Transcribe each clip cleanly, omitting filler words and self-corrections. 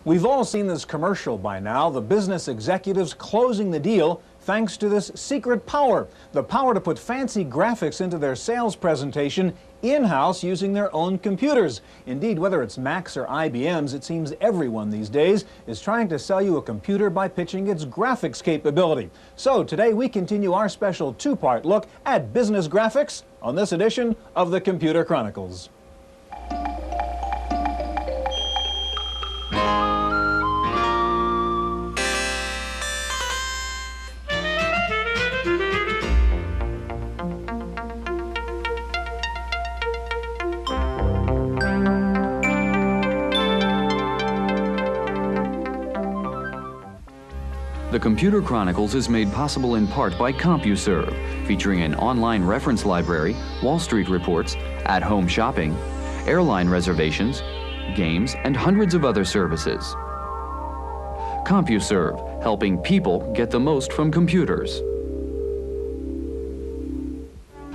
We've all seen this commercial by now, the business executives closing the deal thanks to this secret power, the power to put fancy graphics into their sales presentation in-house using their own computers. Indeed, whether it's Macs or IBMs, it seems everyone these days is trying to sell you a computer by pitching its graphics capability. So today we continue our special two-part look at business graphics on this edition of the Computer Chronicles. The Computer Chronicles is made possible in part by CompuServe, featuring an online reference library, Wall Street reports, at-home shopping, airline reservations, games, and hundreds of other services. CompuServe, helping people get the most from computers.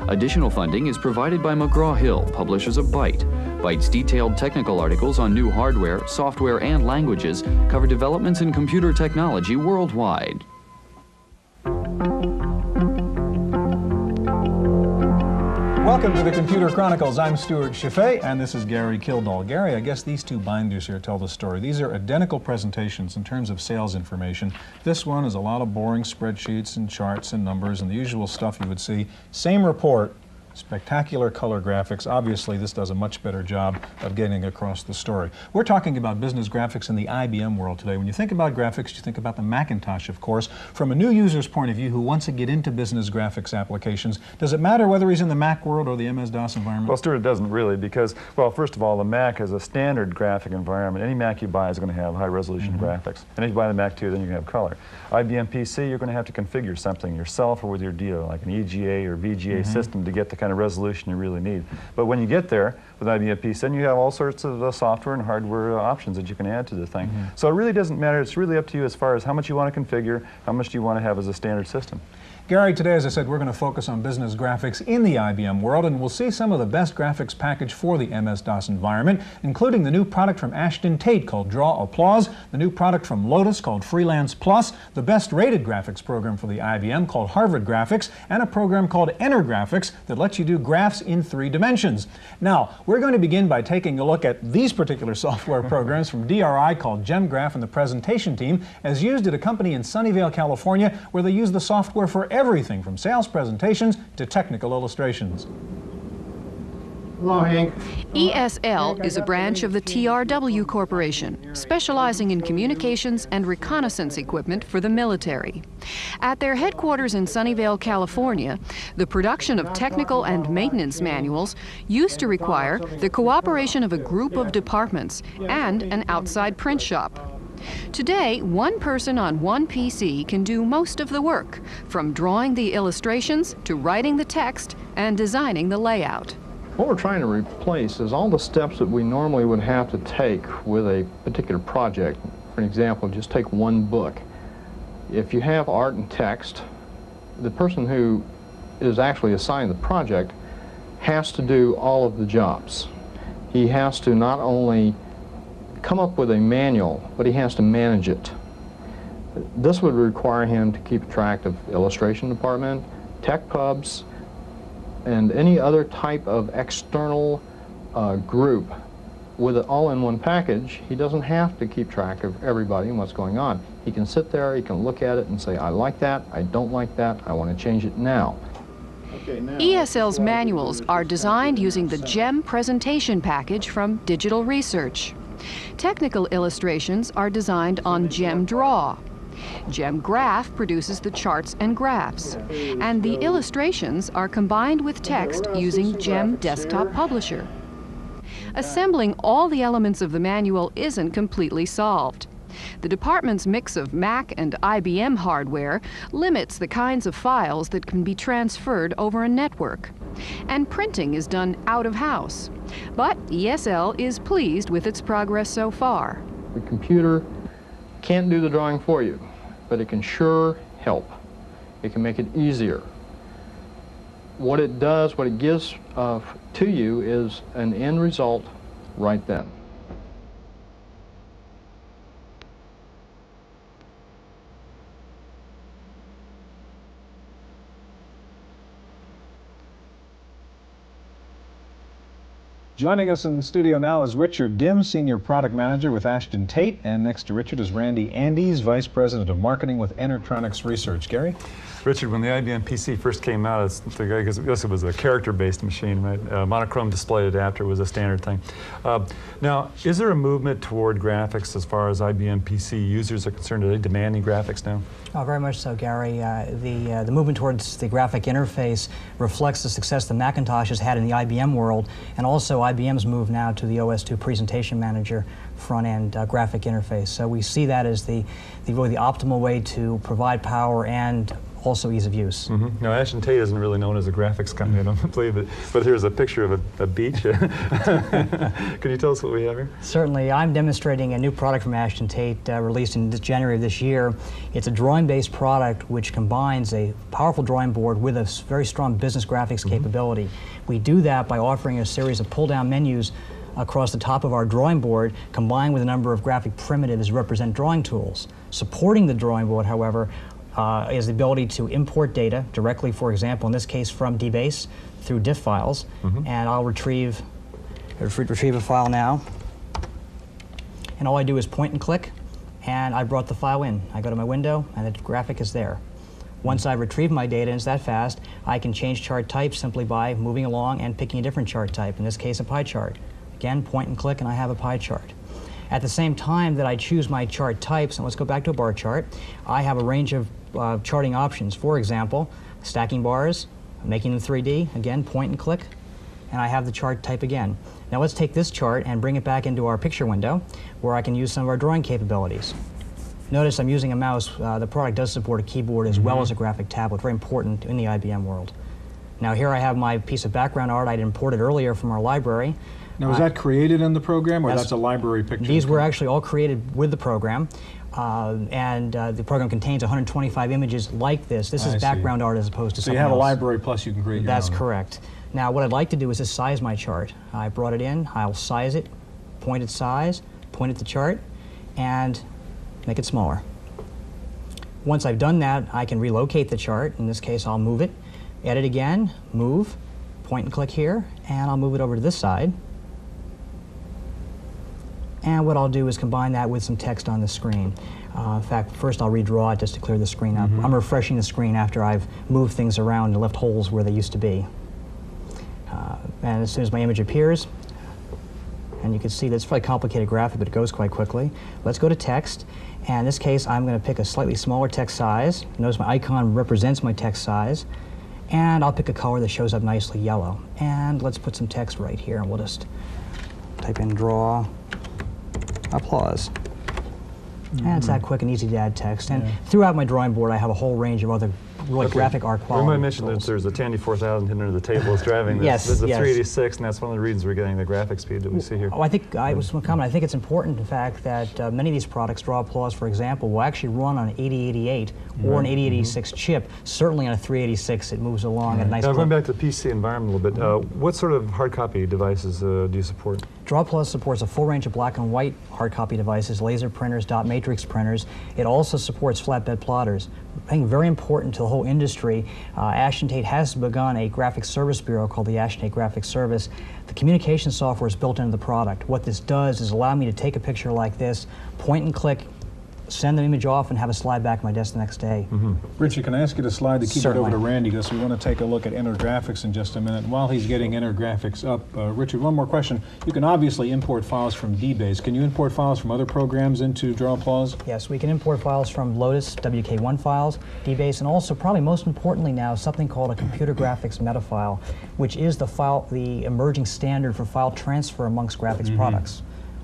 Additional funding is provided by McGraw-Hill, publishers of Byte. Byte's detailed technical articles on new hardware, software, and languages cover developments in computer technology worldwide. Welcome to the Computer Chronicles. I'm Stewart Cheifet, and this is Gary Kildall. Gary, I guess these two binders here tell the story. These are identical presentations in terms of sales information. This one is a lot of boring spreadsheets and charts and numbers and the usual stuff you would see. Same report, spectacular color graphics. Obviously, this does a much better job of getting across the story. We're talking about business graphics in the IBM world today. When you think about graphics, you think about the Macintosh, of course. From a new user's point of view who wants to get into business graphics applications, does it matter whether he's in the Mac world or the MS-DOS environment? Well, Stuart, it doesn't really because, well, first of all, the Mac is a standard graphic environment. Any Mac you buy is going to have high-resolution graphics. And if you buy the Mac 2, then you can have color. IBM PC, you're going to have to configure something yourself or with your dealer, like an EGA or VGA system to get the kind of resolution you really need. But when you get there with IBM PC, then you have all sorts of software and hardware options that you can add to the thing. So it really doesn't matter. It's really up to you as far as how much you want to configure, how much do you want to have as a standard system. Gary, today, as I said, we're going to focus on business graphics in the IBM world, and we'll see some of the best graphics package for the MS-DOS environment, including the new product from Ashton-Tate called Draw Applause, the new product from Lotus called Freelance Plus, the best-rated graphics program for the IBM called Harvard Graphics, and a program called Inner Graphics that lets you do graphs in 3 dimensions. Now, we're going to begin by taking a look at these particular software programs from DRI called GemGraph, and the presentation team as used at a company in Sunnyvale, California, where they use the software for everything from sales presentations to technical illustrations. Hello, Hank. ESL is a branch of the TRW Corporation, specializing in communications and reconnaissance equipment for the military. At their headquarters in Sunnyvale, California, the production of technical and maintenance manuals used to require the cooperation of a group of departments and an outside print shop. Today, one person on one PC can do most of the work, from drawing the illustrations to writing the text and designing the layout. What we're trying to replace is all the steps that we normally would have to take with a particular project. For example, just take one book. If you have art and text, the person who is actually assigned the project has to do all of the jobs. He has to not only come up with a manual, but he has to manage it. This would require him to keep track of illustration department, tech pubs, and any other type of external group. With it all in one package, he doesn't have to keep track of everybody and what's going on. He can sit there, he can look at it and say, I like that, I don't like that, I want to change it now. ESL's manuals are designed using the GEM presentation package from Digital Research. Technical illustrations are designed on GemDraw. GemGraph produces the charts and graphs, and the illustrations are combined with text using Gem Desktop Publisher. Assembling all the elements of the manual isn't completely solved. The department's mix of Mac and IBM hardware limits the kinds of files that can be transferred over a network, and printing is done out of house. But ESL is pleased with its progress so far. The computer can't do the drawing for you, but it can sure help. It can make it easier. What it does, what it gives to you is an end result right then. Joining us in the studio now is Richard Dim, Senior Product Manager with Ashton-Tate, and next to Richard is Randy Andes, Vice President of Marketing with Entronics Research. Gary? Richard, when the IBM PC first came out, I guess it was a character-based machine, right? Monochrome display adapter was a standard thing. Now, is there a movement toward graphics as far as IBM PC users are concerned? Are they demanding graphics now? Oh, very much so, Gary. The movement towards the graphic interface reflects the success the Macintosh has had in the IBM world, and also IBM's move now to the OS/2 Presentation Manager front-end graphic interface. So we see that as really the optimal way to provide power and also ease of use. Now, Ashton-Tate isn't really known as a graphics company, I don't believe it, but here's a picture of a beach. Can you tell us what we have here? Certainly. I'm demonstrating a new product from Ashton-Tate released in January of this year. It's a drawing-based product which combines a powerful drawing board with a very strong business graphics capability. We do that by offering a series of pull-down menus across the top of our drawing board, combined with a number of graphic primitives that represent drawing tools. Supporting the drawing board, however, is the ability to import data directly, for example, in this case from DBase through diff files, and I'll retrieve a file now. And all I do is point and click, and I brought the file in. I go to my window, and the graphic is there. Once I retrieve my data, and it's that fast, I can change chart type simply by moving along and picking a different chart type, in this case a pie chart. Again, point and click, and I have a pie chart. At the same time that I choose my chart types, and let's go back to a bar chart, I have a range of charting options. For example, stacking bars, making them 3D, again, point and click, and I have the chart type again. Now let's take this chart and bring it back into our picture window where I can use some of our drawing capabilities. Notice I'm using a mouse. The product does support a keyboard as well as a graphic tablet, very important in the IBM world. Now here I have my piece of background art I'd imported earlier from our library. Now, was that created in the program, or that's a library picture? These were actually all created with the program, and the program contains 125 images like this. This is background art as opposed to something else. So you have a library plus you can create your own. That's correct. Now, what I'd like to do is just size my chart. I brought it in, I'll size it, point its size, point at the chart, and make it smaller. Once I've done that, I can relocate the chart. In this case, I'll move it, edit again, move, point and click here, and I'll move it over to this side. And what I'll do is combine that with some text on the screen. In fact, first I'll redraw it just to clear the screen up. I'm refreshing the screen after I've moved things around and left holes where they used to be. And as soon as my image appears, and you can see that's a quite complicated graphic, but it goes quite quickly. Let's go to text. And in this case, I'm going to pick a slightly smaller text size. Notice my icon represents my text size. And I'll pick a color that shows up nicely, yellow. And let's put some text right here, and we'll just type in draw applause. And it's that quick and easy to add text. And throughout my drawing board, I have a whole range of other really graphic art quality. We might mention that there's a Tandy 4000 hidden under the table that's driving this. Yes, this is a yes. 386, and that's one of the reasons we're getting the graphic speed that we see here. Oh, I think I was comment. I think it's important, in fact, that many of these products, Draw Applause, for example, will actually run on an 8088 or an 8086 chip. Certainly on a 386, it moves along at a nice Now, going clip. back to the PC environment a little bit, what sort of hard copy devices do you support? Draw Plus supports a full range of black and white hard copy devices, laser printers, dot matrix printers. It also supports flatbed plotters. I think very important to the whole industry. Ashton-Tate has begun a graphics service bureau called the Ashton-Tate Graphics Service. The communication software is built into the product. What this does is allow me to take a picture like this, point and click, send the image off, and have a slide back to my desk the next day. Richard, can I ask you to slide to keep Certainly. it over to Randy, because we want to take a look at Inner Graphics in just a minute. While he's getting Inner Graphics up, Richard, one more question. You can obviously import files from DBase. Can you import files from other programs into Draw Applause? Yes, we can import files from Lotus, WK1 files, DBase, and also, probably most importantly now, something called a Computer Graphics meta file, which is the emerging standard for file transfer amongst graphics products.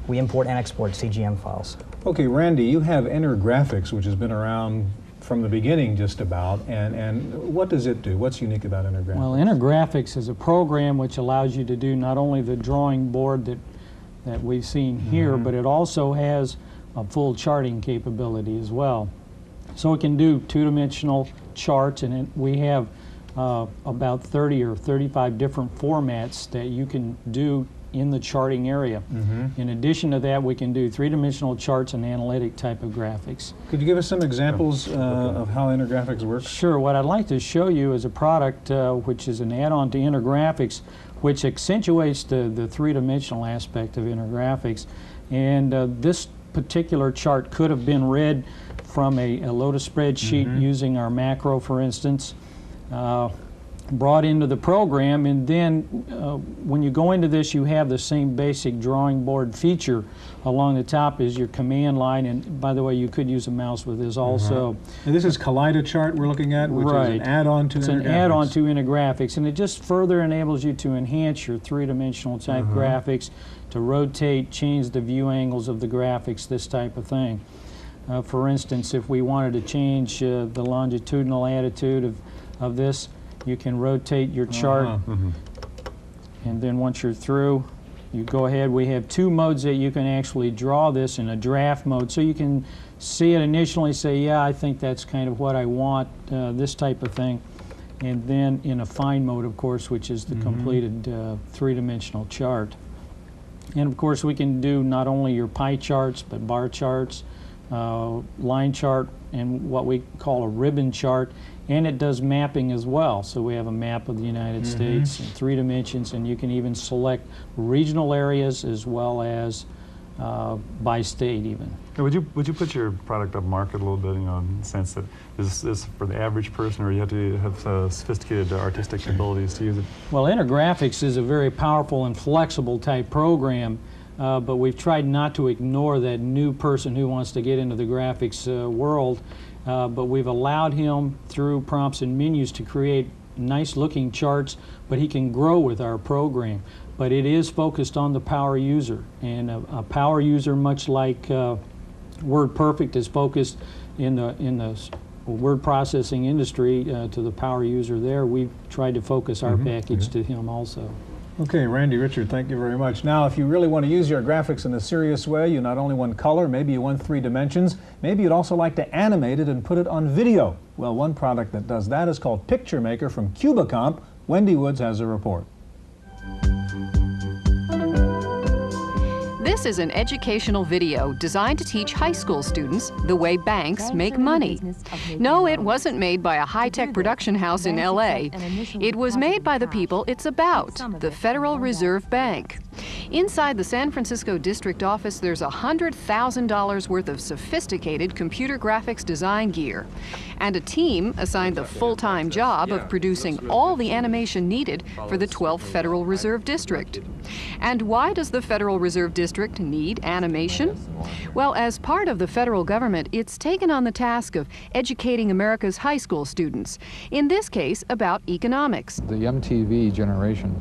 We import and export CGM files. Okay, Randy, you have Inner Graphics, which has been around from the beginning just about, and what does it do? What's unique about Inner Graphics? Well, Inner Graphics is a program which allows you to do not only the drawing board that we've seen here, but it also has a full charting capability as well. So it can do two-dimensional charts, and we have about 30 or 35 different formats that you can do in the charting area. In addition to that, we can do three-dimensional charts and analytic type of graphics. Could you give us some examples of how Inner Graphics works? Sure. What I'd like to show you is a product which is an add-on to Inner Graphics which accentuates the three-dimensional aspect of inner graphics. And this particular chart could have been read from a Lotus spreadsheet using our macro, for instance, brought into the program, and then when you go into this, you have the same basic drawing board feature along the top is your command line, and by the way, you could use a mouse with this also. And this is Kaleidochart we're looking at, which is an add-on to It's an add-on to Inner Graphics, and it just further enables you to enhance your three-dimensional type graphics, to rotate, change the view angles of the graphics, this type of thing. For instance, if we wanted to change the longitudinal attitude of this, you can rotate your chart, and then once you're through, you go ahead. We have two modes that you can actually draw this in: a draft mode, so you can see it initially, say, yeah, I think that's kind of what I want, this type of thing, and then in a fine mode, of course, which is the completed three-dimensional chart. And of course, we can do not only your pie charts, but bar charts, line chart, and what we call a ribbon chart, and it does mapping as well. So we have a map of the United States in 3 dimensions, and you can even select regional areas as well as by state even. Would you put your product up market a little bit, you know, in the sense that is for the average person, or you have to have sophisticated artistic abilities to use it? Well, Inner Graphics is a very powerful and flexible type program, but we've tried not to ignore that new person who wants to get into the graphics world, but we've allowed him through prompts and menus to create nice looking charts, but he can grow with our program. But it is focused on the power user, and a power user, much like WordPerfect is focused in the word processing industry to the power user there. We've tried to focus our package to him also. Okay, Randy, Richard, thank you very much. Now, if you really want to use your graphics in a serious way, you not only want color, maybe you want 3 dimensions, maybe you'd also like to animate it and put it on video. Well, one product that does that is called Picture Maker from Cubicomp. Wendy Woods has a report. This is an educational video designed to teach high school students the way banks make money. No, it wasn't made by a high-tech production house in LA. It was made by the people it's about, the Federal Reserve Bank. Inside the San Francisco district office, there's $100,000 worth of sophisticated computer graphics design gear, and a team assigned the full-time job of producing all the animation needed for the 12th Federal Reserve District. And why does the Federal Reserve District need animation? Well, as part of the federal government, it's taken on the task of educating America's high school students, in this case about economics. The MTV generation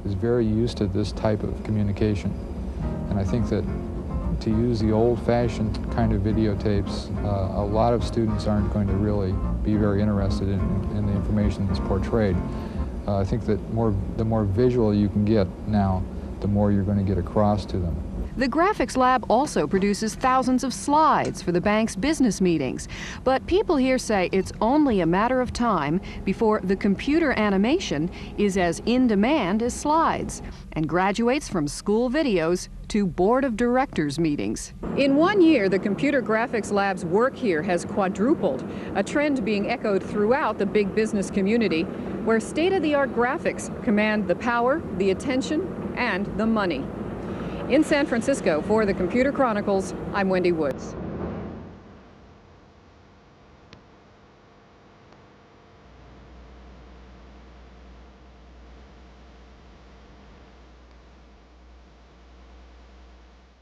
is very used to this type of communication, and I think that to use the old-fashioned kind of videotapes, a lot of students aren't going to really be very interested in the information that's portrayed. I think that the more visual you can get now, the more you're going to get across to them. The graphics lab also produces thousands of slides for the bank's business meetings. But people here say it's only a matter of time before the computer animation is as in demand as slides and graduates from school videos to board of directors meetings. In 1 year, the Computer Graphics Lab's work here has quadrupled, a trend being echoed throughout the big business community, where state-of-the-art graphics command the power, the attention, and the money. In San Francisco, for the Computer Chronicles, I'm Wendy Woods.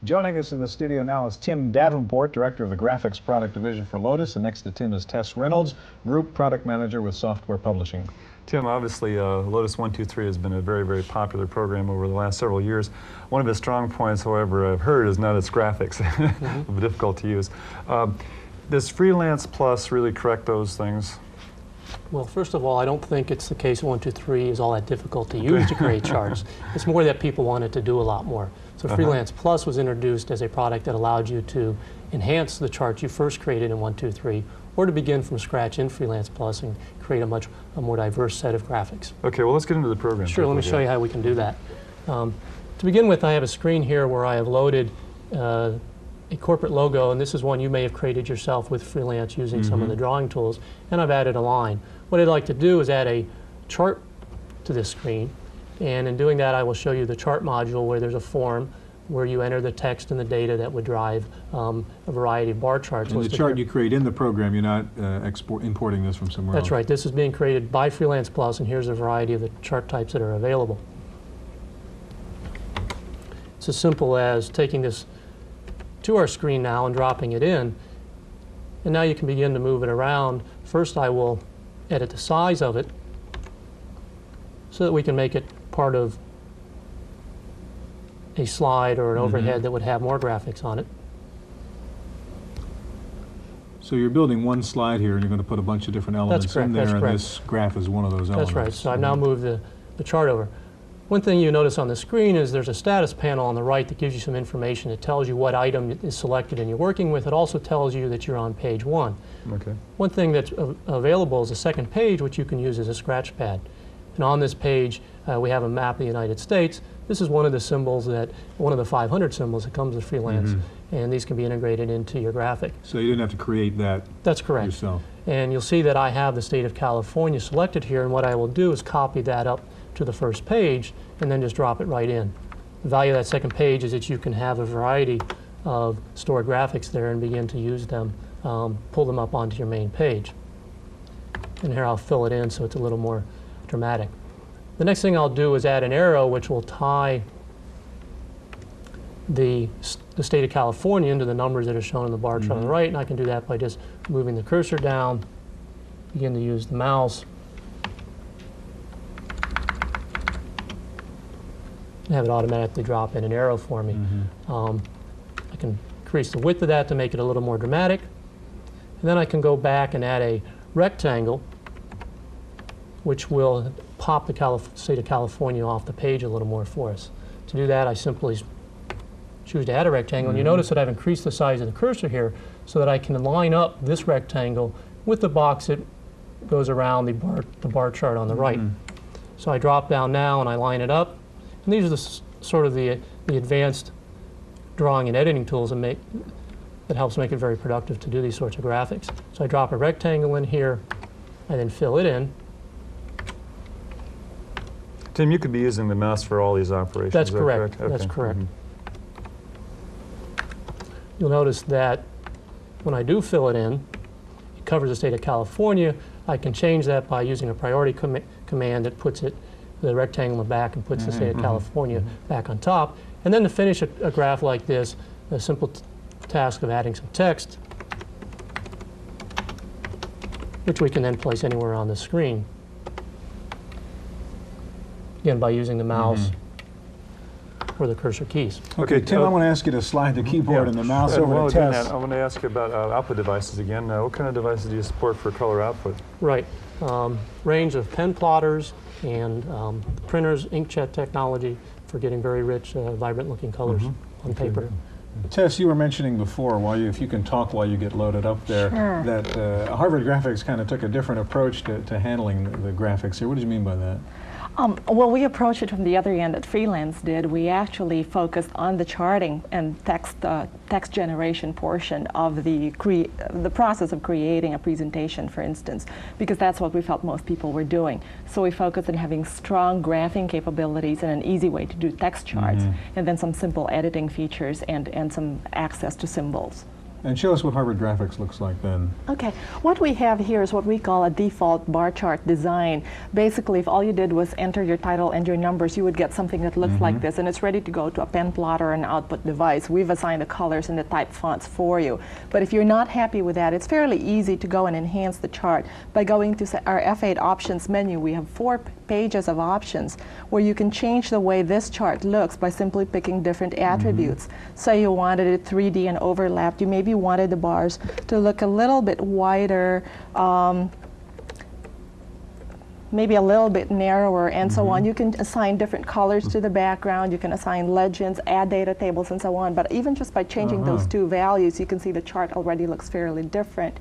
Joining us in the studio now is Tim Davenport, Director of the Graphics Product Division for Lotus, and next to Tim is Tess Reynolds, Group Product Manager with Software Publishing. Tim, obviously Lotus 123 has been a very, very popular program over the last several years. One of its strong points, however, I've heard, is not its graphics, difficult to use. Does Freelance Plus really correct those things? Well, first of all, I don't think it's the case 123 is all that difficult to use to create charts. It's more that people wanted to do a lot more. So Freelance Plus was introduced as a product that allowed you to enhance the charts you first created in 123, or to begin from scratch in Freelance Plus and create a more diverse set of graphics. Okay, well, let's get into the program. Sure, let me show you how we can do that. To begin with, I have a screen here where I have loaded a corporate logo, and this is one you may have created yourself with Freelance using some of the drawing tools, and I've added a line. What I'd like to do is add a chart to this screen, And in doing that, I will show you the chart module where there's a form where you enter the text and the data that would drive a variety of bar charts. And the chart you create in the program, you're not importing this from somewhere else? That's right. This is being created by Freelance Plus, and here's a variety of the chart types that are available. It's as simple as taking this to our screen now and dropping it in. And now you can begin to move it around. First, I will edit the size of it so that we can make it part of a slide or an overhead that would have more graphics on it. So you're building one slide here, and you're going to put a bunch of different elements in there, and this graph is one of those elements. That's right. So I've now moved the chart over. One thing you notice on the screen is there's a status panel on the right that gives you some information. It tells you what item is selected and you're working with. It also tells you that you're on page 1. Okay. One thing that's available is a second page, which you can use as a scratch pad. And on this page, we have a map of the United States. This is one of the symbols one of the 500 symbols that comes with Freelance, and these can be integrated into your graphic. So you didn't have to create that That's correct. yourself. And you'll see that I have the state of California selected here, and what I will do is copy that up to the first page and then just drop it right in. The value of that second page is that you can have a variety of stored graphics there and begin to use them, pull them up onto your main page. And here I'll fill it in so it's a little more dramatic. The next thing I'll do is add an arrow which will tie the state of California into the numbers that are shown in the bar chart on the right, and I can do that by just moving the cursor down, begin to use the mouse, and have it automatically drop in an arrow for me. I can increase the width of that to make it a little more dramatic, and then I can go back and add a rectangle which will pop the state of California off the page a little more for us. To do that, I simply choose to add a rectangle, and you notice that I've increased the size of the cursor here so that I can line up this rectangle with the box that goes around the bar chart on the right. So I drop down now and I line it up, and these are sort of the advanced drawing and editing tools that helps make it very productive to do these sorts of graphics. So I drop a rectangle in here, I then fill it in. Tim, you could be using the mouse for all these operations. That's is that correct. Okay. That's correct. You'll notice that when I do fill it in, it covers the state of California. I can change that by using a priority command that puts the rectangle in the back and puts the state of California back on top. And then to finish a graph like this, a simple task of adding some text, which we can then place anywhere on the screen. Again, by using the mouse or the cursor keys. Okay, Tim, I want to ask you to slide the keyboard and the mouse over to Tess. I want to ask you about output devices again. What kind of devices do you support for color output? Right. Range of pen plotters and printers, inkjet technology for getting very rich, vibrant-looking colors on paper. Tess, you were mentioning before, if you can talk while you get loaded up there, that Harvard Graphics kind of took a different approach to handling the graphics here. What did you mean by that? Well, we approached it from the other end that Freelance did. We actually focused on the charting and text generation portion of the process of creating a presentation, for instance, because that's what we felt most people were doing. So we focused on having strong graphing capabilities and an easy way to do text charts, and then some simple editing features and some access to symbols. And show us what Harvard Graphics looks like then. Okay, what we have here is what we call a default bar chart design. Basically, if all you did was enter your title and your numbers, you would get something that looks like this, and it's ready to go to a pen plotter or an output device. We've assigned the colors and the type fonts for you. But if you're not happy with that, it's fairly easy to go and enhance the chart by going to our F8 options menu. We have 4 pages of options where you can change the way this chart looks by simply picking different attributes. So you wanted it 3D and overlapped. You maybe wanted the bars to look a little bit wider, maybe a little bit narrower, and so on. You can assign different colors to the background. You can assign legends, add data tables, and so on. But even just by changing those 2 values, you can see the chart already looks fairly different.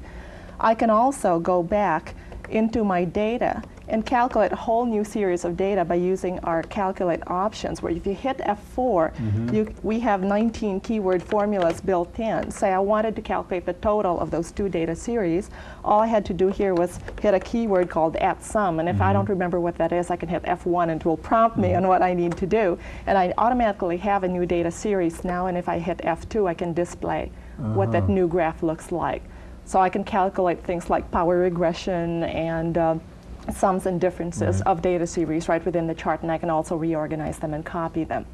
I can also go back into my data and calculate a whole new series of data by using our calculate options, where if you hit F4, we have 19 keyword formulas built in. Say I wanted to calculate the total of those two data series, all I had to do here was hit a keyword called @sum, and if I don't remember what that is, I can hit F1 and it will prompt me on what I need to do, and I automatically have a new data series now, and if I hit F2, I can display what that new graph looks like. So I can calculate things like power regression and sums and differences of data series right within the chart, and I can also reorganize them and copy them.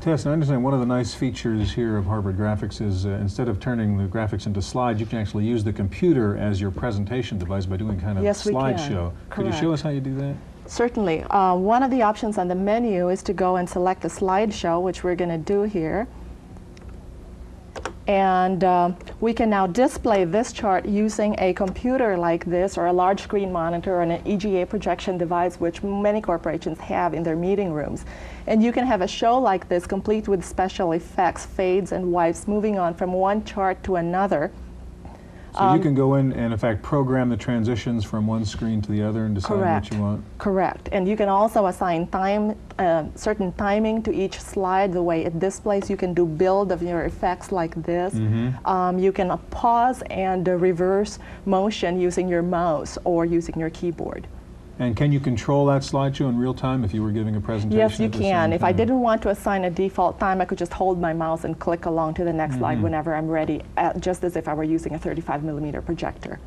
Tess, I understand one of the nice features here of Harvard Graphics is instead of turning the graphics into slides, you can actually use the computer as your presentation device by doing kind of slideshow. Could you show us how you do that? Certainly. One of the options on the menu is to go and select a slideshow, which we're going to do here. And we can now display this chart using a computer like this, or a large screen monitor, or an EGA projection device, which many corporations have in their meeting rooms. And you can have a show like this, complete with special effects, fades and wipes, moving on from one chart to another. So you can go in and, in fact, program the transitions from one screen to the other and decide what you want? Correct. And you can also assign certain timing to each slide, the way it displays. You can do build of your effects like this. You can pause and reverse motion using your mouse or using your keyboard. And can you control that slideshow in real time if you were giving a presentation? Yes, you can. If I didn't want to assign a default time, I could just hold my mouse and click along to the next slide whenever I'm ready, just as if I were using a 35mm projector.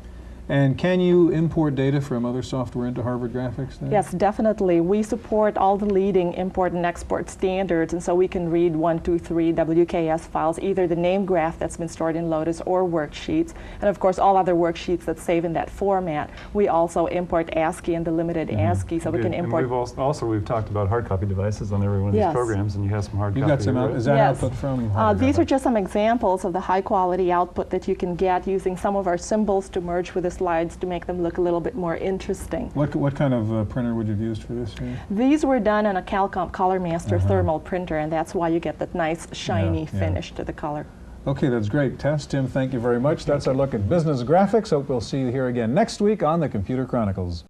And can you import data from other software into Harvard Graphics then? Yes, definitely. We support all the leading import and export standards, and so we can read 1, 2, 3 WKS files, either the name graph that's been stored in Lotus or worksheets, and of course all other worksheets that save in that format. We also import ASCII and the limited ASCII, so we can import. And we've talked about hard copy devices on every one of these programs, and you have some hard copy. You got some is that output from Harvard These are just some examples of the high quality output that you can get using some of our symbols to merge with the slides to make them look a little bit more interesting. What kind of printer would you have used for this? These were done on a Calcomp ColorMaster thermal printer, and that's why you get that nice shiny finish to the color. Okay, that's great. Tess, Tim, thank you very much. That's our look at business graphics. Hope we'll see you here again next week on the Computer Chronicles.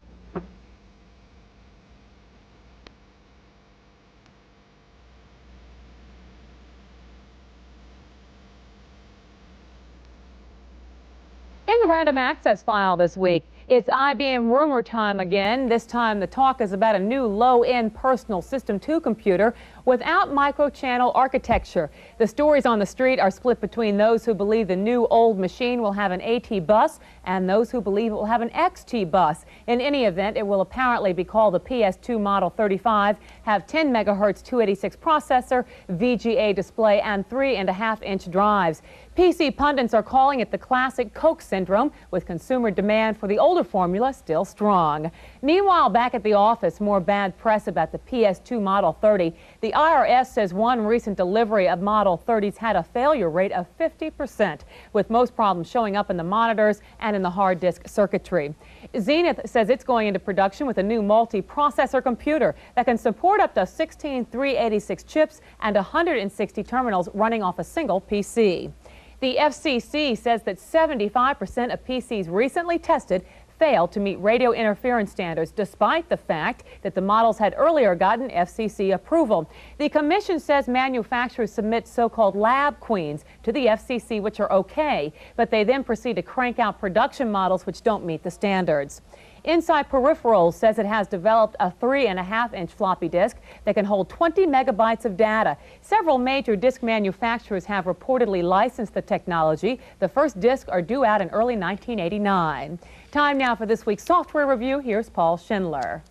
In the Random Access file this week, it's IBM rumor time again. This time the talk is about a new low-end personal System 2 computer without microchannel architecture. The stories on the street are split between those who believe the new old machine will have an AT bus and those who believe it will have an XT bus. In any event, it will apparently be called the PS2 Model 35, have 10 MHz 286 processor, VGA display, and 3.5-inch drives. PC pundits are calling it the classic Coke syndrome, with consumer demand for the older formula still strong. Meanwhile, back at the office, more bad press about the PS2 Model 30. The IRS says one recent delivery of Model 30s had a failure rate of 50%, with most problems showing up in the monitors and in the hard disk circuitry. Zenith says it's going into production with a new multi-processor computer that can support up to 16 386 chips and 160 terminals running off a single PC. The FCC says that 75% of PCs recently tested failed to meet radio interference standards, despite the fact that the models had earlier gotten FCC approval. The commission says manufacturers submit so-called lab queens to the FCC, which are okay, but they then proceed to crank out production models which don't meet the standards. Inside Peripherals says it has developed a 3.5-inch floppy disk that can hold 20 megabytes of data. Several major disk manufacturers have reportedly licensed the technology. The first disks are due out in early 1989. Time now for this week's software review. Here's Paul Schindler.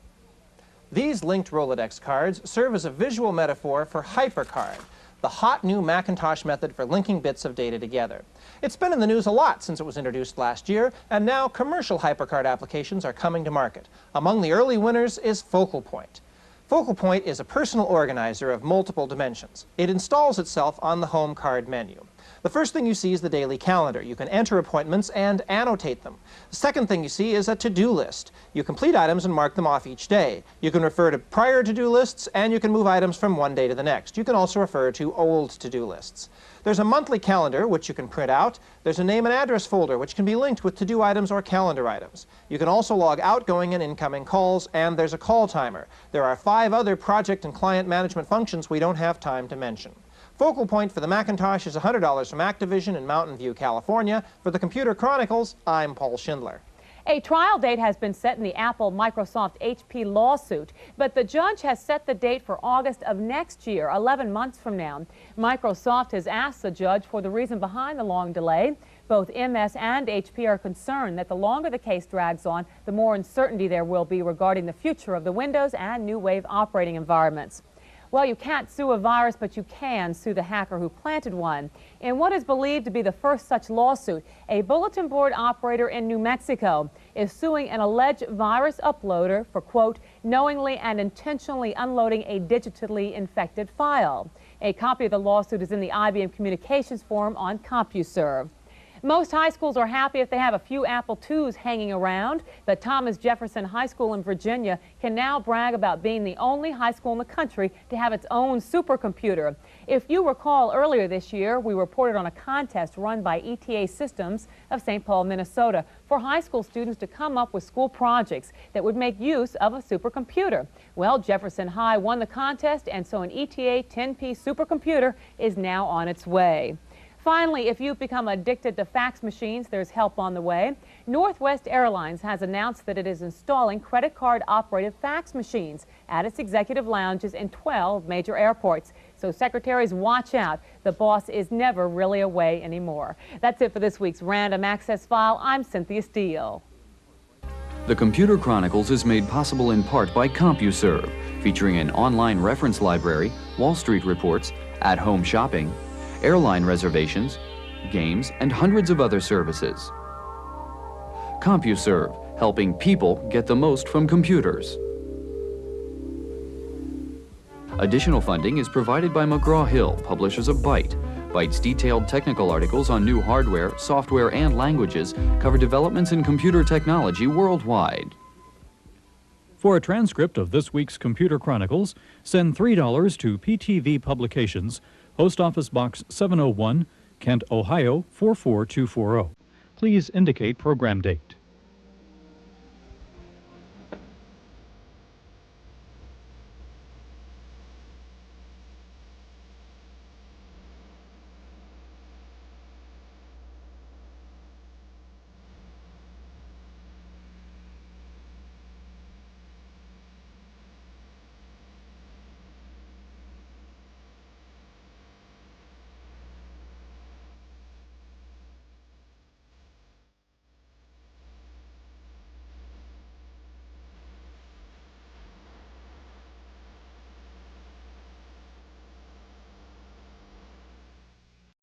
These linked Rolodex cards serve as a visual metaphor for HyperCard, the hot new Macintosh method for linking bits of data together. It's been in the news a lot since it was introduced last year, and now commercial HyperCard applications are coming to market. Among the early winners is Focal Point. Focal Point is a personal organizer of multiple dimensions. It installs itself on the home card menu. The first thing you see is the daily calendar. You can enter appointments and annotate them. The second thing you see is a to-do list. You complete items and mark them off each day. You can refer to prior to-do lists, and you can move items from one day to the next. You can also refer to old to-do lists. There's a monthly calendar, which you can print out. There's a name and address folder, which can be linked with to-do items or calendar items. You can also log outgoing and incoming calls, and there's a call timer. There are 5 other project and client management functions we don't have time to mention. Focal point for the Macintosh is $100 from Activision in Mountain View, California. For the Computer Chronicles, I'm Paul Schindler. A trial date has been set in the Apple, Microsoft, HP lawsuit, but the judge has set the date for August of next year, 11 months from now. Microsoft has asked the judge for the reason behind the long delay. Both MS and HP are concerned that the longer the case drags on, the more uncertainty there will be regarding the future of the Windows and new wave operating environments. Well, you can't sue a virus, but you can sue the hacker who planted one. In what is believed to be the first such lawsuit, a bulletin board operator in New Mexico is suing an alleged virus uploader for, quote, knowingly and intentionally unloading a digitally infected file. A copy of the lawsuit is in the IBM Communications Forum on CompuServe. Most high schools are happy if they have a few Apple IIs hanging around. The Thomas Jefferson High School in Virginia can now brag about being the only high school in the country to have its own supercomputer. If you recall, earlier this year, we reported on a contest run by ETA Systems of St. Paul, Minnesota, for high school students to come up with school projects that would make use of a supercomputer. Well, Jefferson High won the contest, and so an ETA 10-piece supercomputer is now on its way. Finally, if you've become addicted to fax machines, there's help on the way. Northwest Airlines has announced that it is installing credit card-operated fax machines at its executive lounges in 12 major airports. So secretaries, watch out. The boss is never really away anymore. That's it for this week's Random Access File. I'm Cynthia Steele. The Computer Chronicles is made possible in part by CompuServe, featuring an online reference library, Wall Street reports, at-home shopping, airline reservations, games, and hundreds of other services. CompuServe, helping people get the most from computers. Additional funding is provided by McGraw-Hill, publishers of Byte. Byte's detailed technical articles on new hardware, software, and languages cover developments in computer technology worldwide. For a transcript of this week's Computer Chronicles, send $3 to PTV Publications, Post Office Box 701, Kent, Ohio 44240. Please indicate program date.